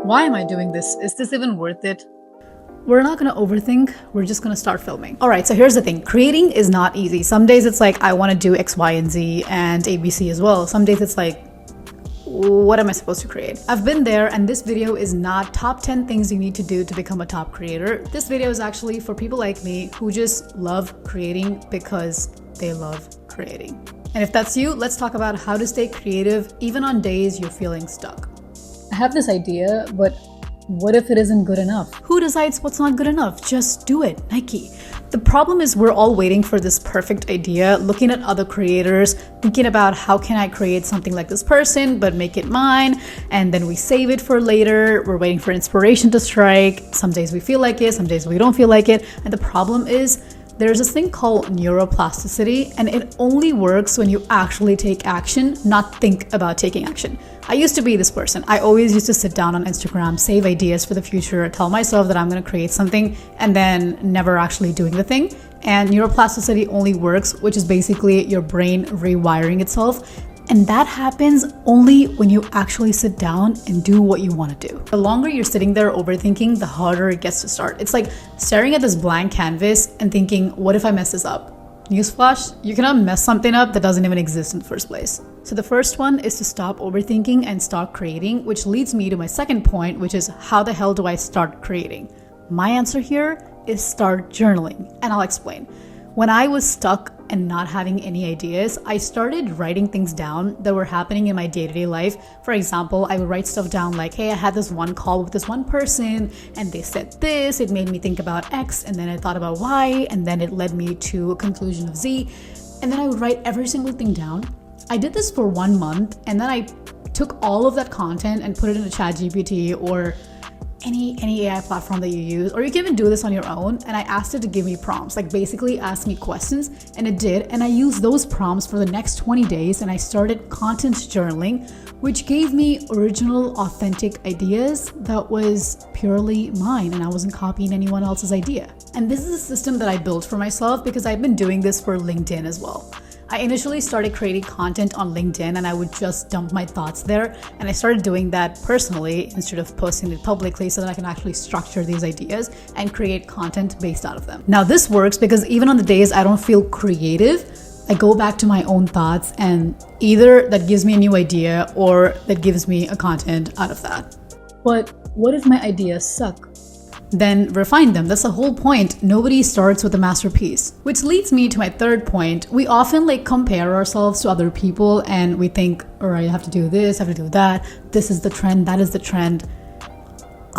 Why am I doing this? Is this even worth it? We're not gonna overthink, we're just gonna start filming. All right, so here's the thing. Creating is not easy. Some days it's like, I wanna do X, Y, and Z and ABC as well. Some days it's like, what am I supposed to create? I've been there, and this video is not top 10 things you need to do to become a top creator. This video is actually for people like me who just love creating because they love creating. And if that's you, let's talk about how to stay creative even on days you're feeling stuck. I have this idea, but what if it isn't good enough? Who decides what's not good enough? Just do it, Nike. The problem is we're all waiting for this perfect idea, looking at other creators, thinking about how can I create something like this person, but make it mine, and then we save it for later. We're waiting for inspiration to strike. Some days we feel like it, some days we don't feel like it. And the problem is there's this thing called neuroplasticity, and it only works when you actually take action, not think about taking action. I used to be this person. I always used to sit down on Instagram, save ideas for the future, tell myself that I'm going to create something, and then never actually doing the thing. And neuroplasticity only works, which is basically your brain rewiring itself. And that happens only when you actually sit down and do what you want to do. The longer you're sitting there overthinking, the harder it gets to start. It's like staring at this blank canvas and thinking, what if I mess this up? Newsflash, you cannot mess something up that doesn't even exist in the first place. So the first one is to stop overthinking and start creating, which leads me to my second point, which is how the hell do I start creating? My answer here is start journaling, and I'll explain. When I was stuck and not having any ideas, I started writing things down that were happening in my day-to-day life. For example, I would write stuff down like, hey, I had this one call with this one person and they said this, it made me think about X, and then I thought about Y, and then it led me to a conclusion of Z. And then I would write every single thing down. I did this for 1 month, and then I took all of that content and put it into ChatGPT or any AI platform that you use, or you can even do this on your own, and I asked it to give me prompts, like basically ask me questions, and it did, and I used those prompts for the next 20 days, and I started content journaling, which gave me original, authentic ideas that was purely mine, and I wasn't copying anyone else's idea. And this is a system that I built for myself because I've been doing this for LinkedIn as well. I initially started creating content on LinkedIn, and I would just dump my thoughts there. And I started doing that personally instead of posting it publicly so that I can actually structure these ideas and create content based out of them. Now this works because even on the days I don't feel creative, I go back to my own thoughts, and either that gives me a new idea or that gives me a content out of that. But what if my ideas suck? Then refine them. That's the whole point. Nobody starts with a masterpiece. Which leads me to my third point. We often compare ourselves to other people, and we think, all right, I have to do this, I have to do that. This is the trend, that is the trend.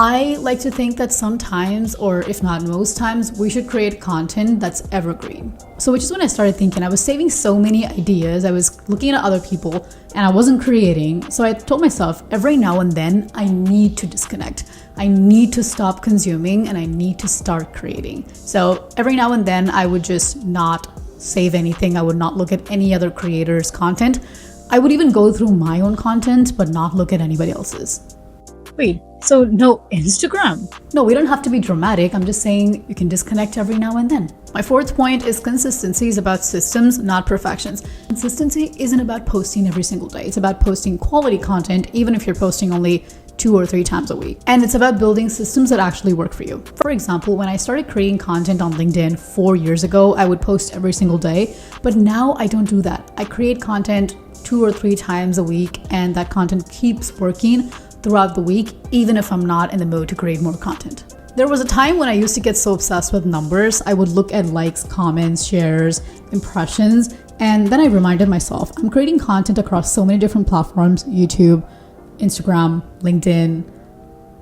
I like to think that sometimes, or if not most times, we should create content that's evergreen. So which is when I started thinking, I was saving so many ideas, I was looking at other people, and I wasn't creating. So I told myself, every now and then, I need to disconnect. I need to stop consuming, and I need to start creating. So every now and then, I would just not save anything. I would not look at any other creator's content. I would even go through my own content, but not look at anybody else's. Wait, so no Instagram? No, we don't have to be dramatic. I'm just saying you can disconnect every now and then. My fourth point is consistency is about systems, not perfections. Consistency isn't about posting every single day. It's about posting quality content, even if you're posting only 2 or 3 times a week. And it's about building systems that actually work for you. For example, when I started creating content on LinkedIn 4 years ago, I would post every single day, but now I don't do that. I create content 2 or 3 times a week, and that content keeps working throughout the week, even if I'm not in the mood to create more content. There was a time when I used to get so obsessed with numbers. I would look at likes, comments, shares, impressions, and then I reminded myself, I'm creating content across so many different platforms: YouTube, Instagram, LinkedIn,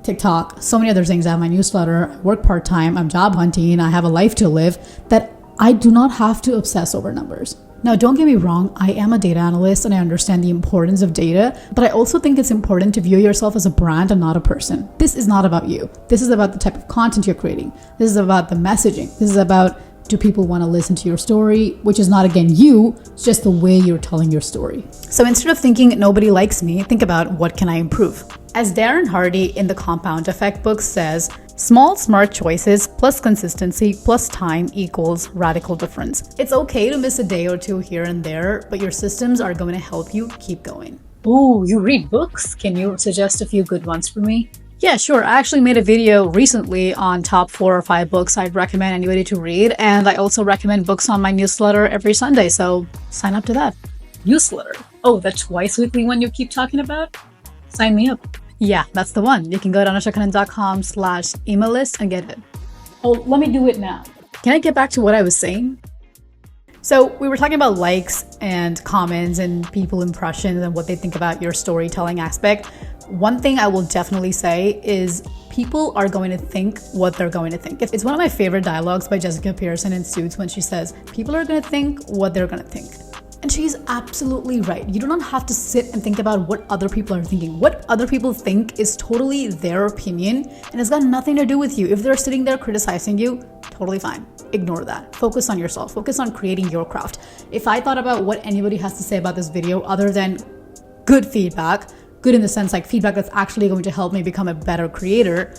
TikTok, so many other things. I have my newsletter, I work part-time, I'm job hunting, I have a life to live, that I do not have to obsess over numbers. Now, don't get me wrong, I am a data analyst and I understand the importance of data, but I also think it's important to view yourself as a brand and not a person. This is not about you. This is about the type of content you're creating. This is about the messaging. This is about, do people want to listen to your story? Which is not, again, you, it's just the way you're telling your story. So instead of thinking nobody likes me, think about what can I improve? As Darren Hardy in the Compound Effect book says, small smart choices plus consistency plus time equals radical difference. It's okay to miss a day or two here and there, but your systems are going to help you keep going. Oh, you read books? Can you suggest a few good ones for me? Yeah, sure. I actually made a video recently on top 4 or 5 books I'd recommend anybody to read, and I also recommend books on my newsletter every Sunday, so sign up to that. Newsletter? Oh, the twice weekly one you keep talking about? Sign me up. Yeah, that's the one. You can go to anushakanan.com/email list and get it. Oh, let me do it now. Can I get back to what I was saying? So we were talking about likes and comments and people impressions and what they think about your storytelling aspect. One thing I will definitely say is people are going to think what they're going to think. It's one of my favorite dialogues by Jessica Pearson in Suits when she says, people are going to think what they're going to think. And she's absolutely right. You do not have to sit and think about what other people are thinking. What other people think is totally their opinion and it's got nothing to do with you. If they're sitting there criticizing you, totally fine. Ignore that. Focus on yourself. Focus on creating your craft. If I thought about what anybody has to say about this video other than good feedback, good in the sense like feedback that's actually going to help me become a better creator,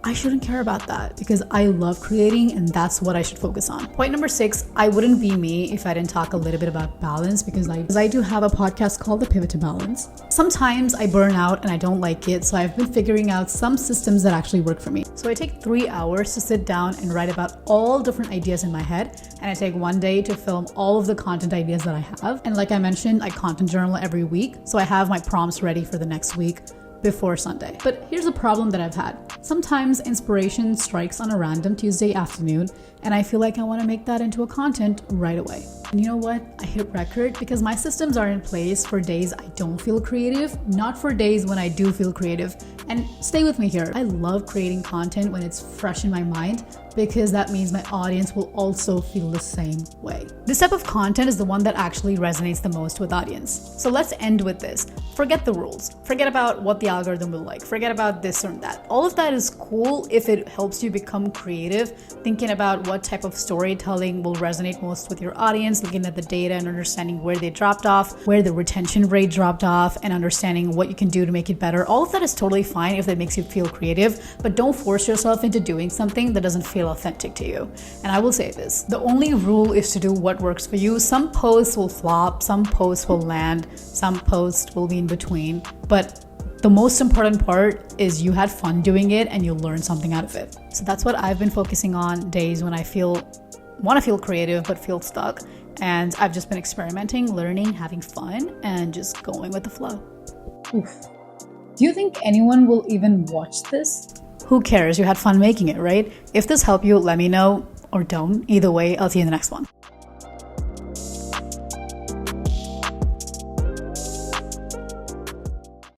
I shouldn't care about that because I love creating and that's what I should focus on. Point number 6, I wouldn't be me if I didn't talk a little bit about balance because I do have a podcast called The Pivot to Balance. Sometimes I burn out and I don't like it, so I've been figuring out some systems that actually work for me. So I take 3 hours to sit down and write about all different ideas in my head, and I take 1 day to film all of the content ideas that I have. And like I mentioned, I content journal every week, so I have my prompts ready for the next week before Sunday. But here's a problem that I've had. Sometimes inspiration strikes on a random Tuesday afternoon and I feel like I want to make that into a content right away. And you know what? I hit record because my systems are in place for days I don't feel creative, not for days when I do feel creative. And stay with me here. I love creating content when it's fresh in my mind because that means my audience will also feel the same way. This type of content is the one that actually resonates the most with audience. So let's end with this. Forget the rules. Forget about what the algorithm will like. Forget about this or that. All of that is cool if it helps you become creative, thinking about what type of storytelling will resonate most with your audience, looking at the data and understanding where they dropped off, where the retention rate dropped off, and understanding what you can do to make it better. All of that is totally fine if that makes you feel creative, but don't force yourself into doing something that doesn't feel authentic to you. And I will say this, the only rule is to do what works for you. Some posts will flop, some posts will land, some posts will be in between, but the most important part is you had fun doing it and you learned something out of it. So that's what I've been focusing on days when I want to feel creative but feel stuck. And I've just been experimenting, learning, having fun, and just going with the flow. Oof. Do you think anyone will even watch this? Who cares? You had fun making it, right? If this helped you, let me know, or don't. Either way, I'll see you in the next one.